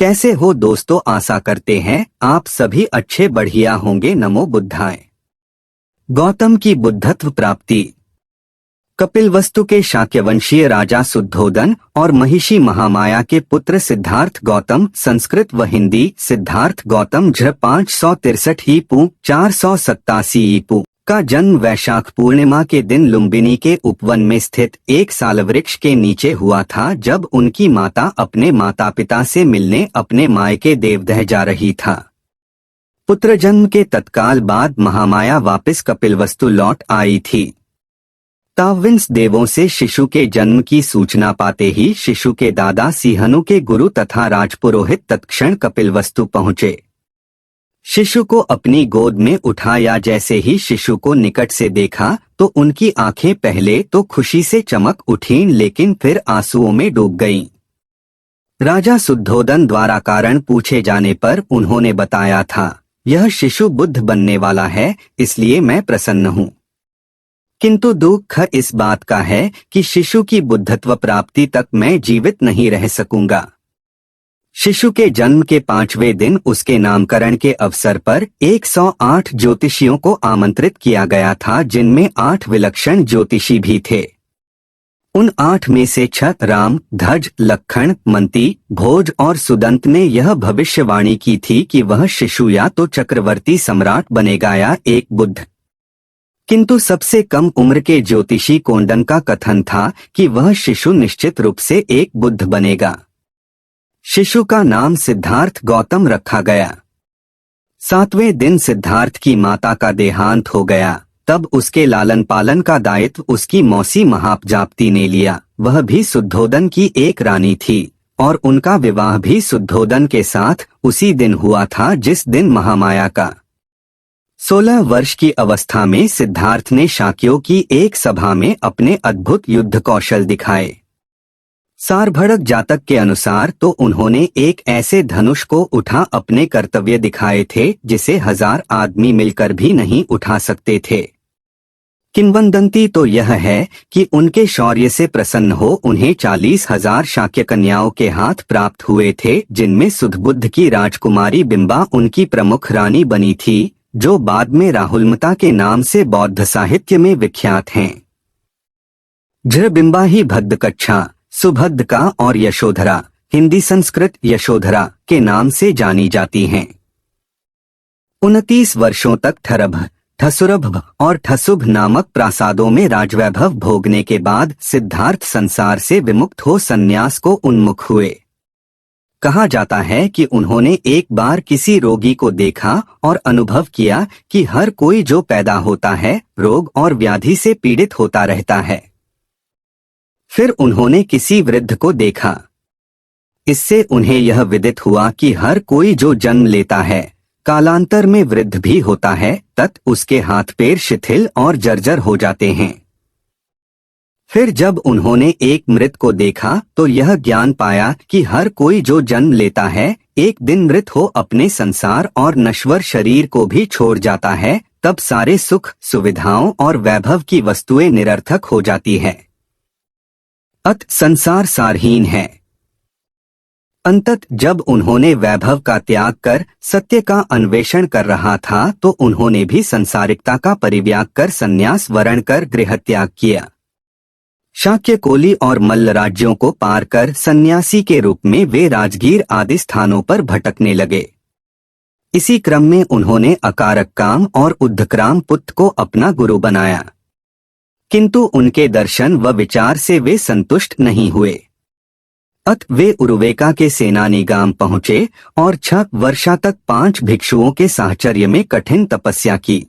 कैसे हो दोस्तों, आशा करते हैं आप सभी अच्छे बढ़िया होंगे। नमो बुद्धाय। गौतम की बुद्धत्व प्राप्ति। कपिलवस्तु के शाक्यवंशीय राजा शुद्धोदन और महिषी महामाया के पुत्र सिद्धार्थ गौतम, संस्कृत व हिंदी सिद्धार्थ गौतम झ 563 ईपू 487 ईपू का जन्म वैशाख पूर्णिमा के दिन लुम्बिनी के उपवन में स्थित एक सालवृक्ष के नीचे हुआ था, जब उनकी माता अपने माता पिता से मिलने अपने मायके देवदह जा रही था। पुत्र जन्म के तत्काल बाद महामाया वापस कपिलवस्तु लौट आई थी। ताविंस देवों से शिशु के जन्म की सूचना पाते ही शिशु के दादा सिंहनु के गुरु तथा राजपुरोहित तत्क्षण कपिलवस्तु पहुंचे। शिशु को अपनी गोद में उठाया। जैसे ही शिशु को निकट से देखा तो उनकी आंखें पहले तो खुशी से चमक उठीं, लेकिन फिर आंसुओं में डूब गईं। राजा शुद्धोदन द्वारा कारण पूछे जाने पर उन्होंने बताया था, यह शिशु बुद्ध बनने वाला है, इसलिए मैं प्रसन्न हूँ। किंतु दुख इस बात का है कि शिशु की बुद्धत्व प्राप्ति तक मैं जीवित नहीं रह सकूंगा। शिशु के जन्म के 5वें दिन उसके नामकरण के अवसर पर 108 ज्योतिषियों को आमंत्रित किया गया था, जिनमें 8 विलक्षण ज्योतिषी भी थे। उन 8 में से 6 राम, ध्वज, लक्ष्मण, मंती, भोज और सुदंत ने यह भविष्यवाणी की थी कि वह शिशु या तो चक्रवर्ती सम्राट बनेगा या एक बुद्ध। किंतु सबसे कम उम्र के ज्योतिषी कोंडन का कथन था कि वह शिशु निश्चित रूप से एक बुद्ध बनेगा। शिशु का नाम सिद्धार्थ गौतम रखा गया। 7वें दिन सिद्धार्थ की माता का देहांत हो गया। तब उसके लालन पालन का दायित्व उसकी मौसी महापजाप्ती ने लिया। वह भी शुद्धोदन की एक रानी थी और उनका विवाह भी शुद्धोदन के साथ उसी दिन हुआ था जिस दिन महामाया का 16 वर्ष की अवस्था में सिद्धार्थ ने शाक्यों की एक सभा में अपने अद्भुत युद्ध कौशल दिखाए। सारभड़क जातक के अनुसार तो उन्होंने एक ऐसे धनुष को उठा अपने कर्तव्य दिखाए थे जिसे 1000 आदमी मिलकर भी नहीं उठा सकते थे। किंवदंती तो यह है कि उनके शौर्य से प्रसन्न हो उन्हें 40,000 शाक्य कन्याओं के हाथ प्राप्त हुए थे, जिनमें सुधबुद्ध की राजकुमारी बिंबा उनकी प्रमुख रानी बनी थी, जो बाद में राहुलमता के नाम से बौद्ध साहित्य में विख्यात हैं। झ बिंबा ही भद्दकच्छा, सुभद्रका और यशोधरा, हिंदी संस्कृत यशोधरा के नाम से जानी जाती हैं। 29 वर्षों तक ठरभ, ठसुरभ और ठसुभ नामक प्रासादों में राजवैभव भोगने के बाद सिद्धार्थ संसार से विमुक्त हो संन्यास को उन्मुख हुए। कहा जाता है कि उन्होंने एक बार किसी रोगी को देखा और अनुभव किया कि हर कोई जो पैदा होता है रोग और व्याधि से पीड़ित होता रहता है। फिर उन्होंने किसी वृद्ध को देखा। इससे उन्हें यह विदित हुआ कि हर कोई जो जन्म लेता है कालांतर में वृद्ध भी होता है, तत् उसके हाथ पैर शिथिल और जर्जर हो जाते हैं। फिर जब उन्होंने एक मृत को देखा तो यह ज्ञान पाया कि हर कोई जो जन्म लेता है एक दिन मृत हो अपने संसार और नश्वर शरीर को भी छोड़ जाता है, तब सारे सुख सुविधाओं और वैभव की वस्तुएं निरर्थक हो जाती है। अत संसार सारहीन है। अंतत जब उन्होंने वैभव का त्याग कर सत्य का अन्वेषण कर रहा था तो उन्होंने भी संसारिकता का परित्याग कर संन्यास वरण कर गृह त्याग किया। शाक्य, कोली और मल्ल राज्यों को पार कर सन्यासी के रूप में वे राजगीर आदि स्थानों पर भटकने लगे। इसी क्रम में उन्होंने अकारक्काम और उद्धक्राम पुत्र को अपना गुरु बनाया, किंतु उनके दर्शन व विचार से वे संतुष्ट नहीं हुए। अत वे उरुवेका के सेनानीगाम पहुँचे और 6 वर्षा तक 5 भिक्षुओं के साहचर्य में कठिन तपस्या की।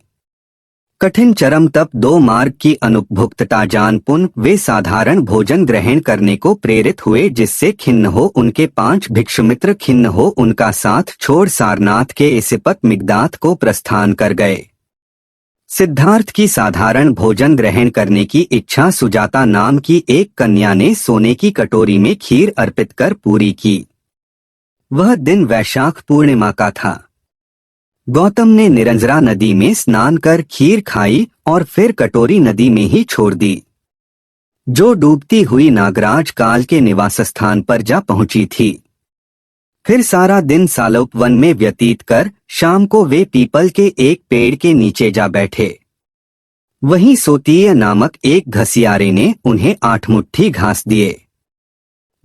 कठिन चरम तप 2 मार्ग की अनुपभुक्तता जान पुन वे साधारण भोजन ग्रहण करने को प्रेरित हुए, जिससे खिन्न हो उनके 5 भिक्षुमित्र खिन्न हो उनका साथ छोड़ सारनाथ के इसिपत मिगदात को प्रस्थान कर गए। सिद्धार्थ की साधारण भोजन ग्रहण करने की इच्छा सुजाता नाम की एक कन्या ने सोने की कटोरी में खीर अर्पित कर पूरी की। वह दिन वैशाख पूर्णिमा का था। गौतम ने निरंजरा नदी में स्नान कर खीर खाई और फिर कटोरी नदी में ही छोड़ दी, जो डूबती हुई नागराज काल के निवास स्थान पर जा पहुंची थी। फिर सारा दिन सालोप वन में व्यतीत कर शाम को वे पीपल के एक पेड़ के नीचे जा बैठे। वहीं सोतीय नामक एक घसियारे ने उन्हें 8 मुट्ठी घास दिए।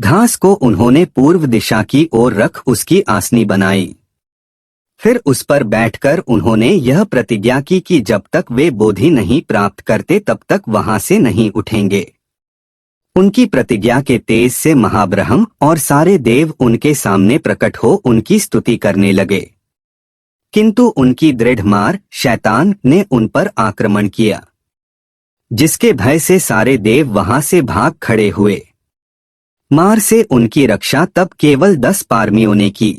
घास को उन्होंने पूर्व दिशा की ओर रख उसकी आसनी बनाई। फिर उस पर बैठकर उन्होंने यह प्रतिज्ञा की कि जब तक वे बोधि नहीं प्राप्त करते तब तक वहां से नहीं उठेंगे। उनकी प्रतिज्ञा के तेज से महाब्रह्म और सारे देव उनके सामने प्रकट हो उनकी स्तुति करने लगे, किंतु उनकी दृढ़ मार शैतान ने उन पर आक्रमण किया, जिसके भय से सारे देव वहां से भाग खड़े हुए। मार से उनकी रक्षा तब केवल 10 पारमियों ने की।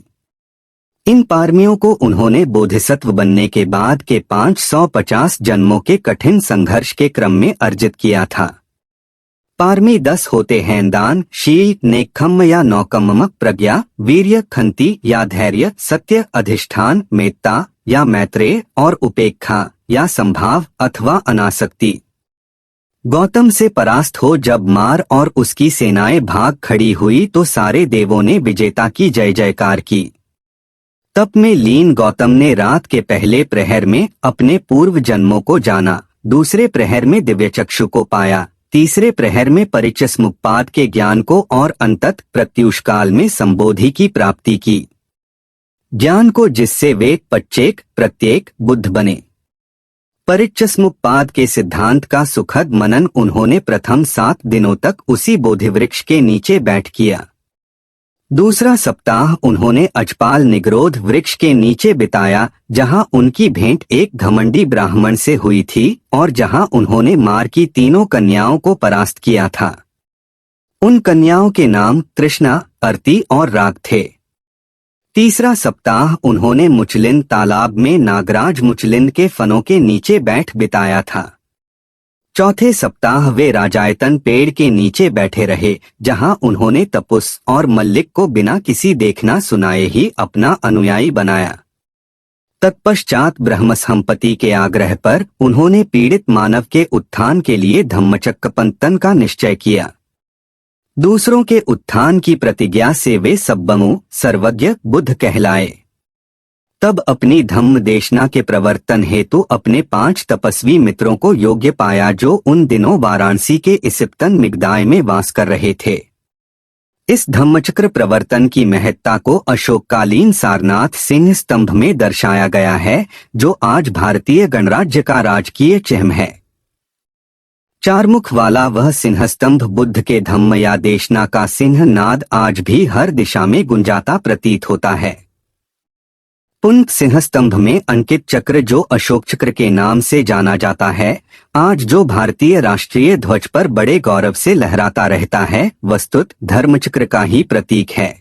इन पारमियों को उन्होंने बोधिसत्व बनने के बाद के 550 जन्मों के कठिन संघर्ष के क्रम में अर्जित किया था। पारमी 10 होते हैं दान, शील, नेकखम्म या नौकम्म, प्रज्ञा, वीर्य, खंति या धैर्य, सत्य, अधिष्ठान, मेत्ता या मैत्रेय और उपेक्षा या संभाव अथवा अनासक्ति। गौतम से परास्त हो जब मार और उसकी सेनाएं भाग खड़ी हुई तो सारे देवों ने विजेता की जय जयकार की। तप में लीन गौतम ने रात के पहले प्रहर में अपने पूर्व जन्मों को जाना, दूसरे प्रहर में दिव्यचक्षु को पाया, तीसरे प्रहर में परिचस्मुप्पाद के ज्ञान को और अंतत प्रत्यूष काल में संबोधि की प्राप्ति की, ज्ञान को जिससे वे पच्चेक प्रत्येक बुद्ध बने। परिचस्मुप्पाद के सिद्धांत का सुखद मनन उन्होंने प्रथम 7 दिनों तक उसी बोधिवृक्ष के नीचे बैठ किया। दूसरा सप्ताह उन्होंने अजपाल निग्रोध वृक्ष के नीचे बिताया, जहां उनकी भेंट एक घमंडी ब्राह्मण से हुई थी और जहां उन्होंने मार की 3 कन्याओं को परास्त किया था। उन कन्याओं के नाम तृष्णा, अर्ती और राग थे। तीसरा सप्ताह उन्होंने मुचलिंद तालाब में नागराज मुचलिंद के फनों के नीचे बैठ बिताया था। चौथे सप्ताह वे राजायतन पेड़ के नीचे बैठे रहे, जहां उन्होंने तपुस और मल्लिक को बिना किसी देखना सुनाए ही अपना अनुयायी बनाया। तत्पश्चात ब्रह्मसंपत्ति के आग्रह पर उन्होंने पीड़ित मानव के उत्थान के लिए धम्मचक्कपंतन का निश्चय किया। दूसरों के उत्थान की प्रतिज्ञा से वे सब्बमु सर्वज्ञ बुद्ध कहलाए। तब अपनी धम्म देशना के प्रवर्तन हेतु अपने 5 तपस्वी मित्रों को योग्य पाया, जो उन दिनों वाराणसी के इसिप्तन मिगदाय में वास कर रहे थे। इस धम्मचक्र प्रवर्तन की महत्ता को अशोककालीन सारनाथ सिंह स्तंभ में दर्शाया गया है, जो आज भारतीय गणराज्य का राजकीय चिह्न है। 4 मुख वाला वह सिंहस्तंभ बुद्ध के धम्म या देशना का सिंह नाद आज भी हर दिशा में गुंजाता प्रतीत होता है। पुंत सिंहस्तंभ में अंकित चक्र, जो अशोक चक्र के नाम से जाना जाता है, आज जो भारतीय राष्ट्रीय ध्वज पर बड़े गौरव से लहराता रहता है, वस्तुत धर्मचक्र का ही प्रतीक है।